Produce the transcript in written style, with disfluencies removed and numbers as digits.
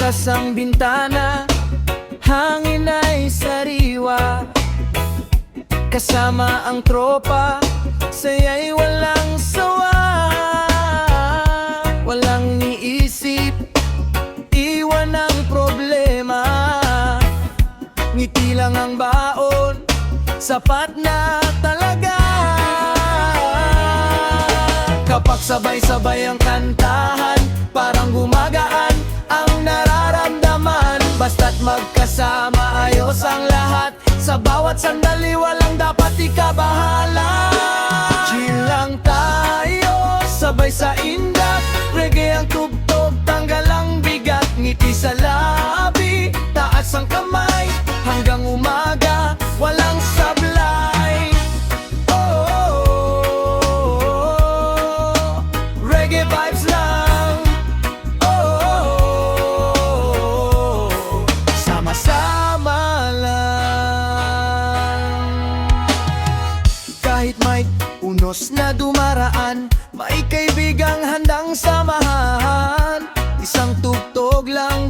Bukas ang bintana, hangin ay sariwa. Kasama ang tropa, saya'y walang sawa. Walang niisip, iwan ang problema. Ngiti lang ang baon, sapat na talaga. Kapag sabay-sabay ang kantahan, parang gumagaan ang nararamdaman. Basta't magkasama, ayos ang lahat. Sa bawat sandali, walang dapat ikabahala. Chill lang tayo, sabay sa indak. Reggae ang tugtog, tanggal ang bigat. Ngiti sa labi, taas ang kamay. Hanggang umaga, walang sablay. Reggae vibes lang. Sama-sama lang. Kahit may unos na dumaraan, may kaibigang handang samahan. Isang tugtog lang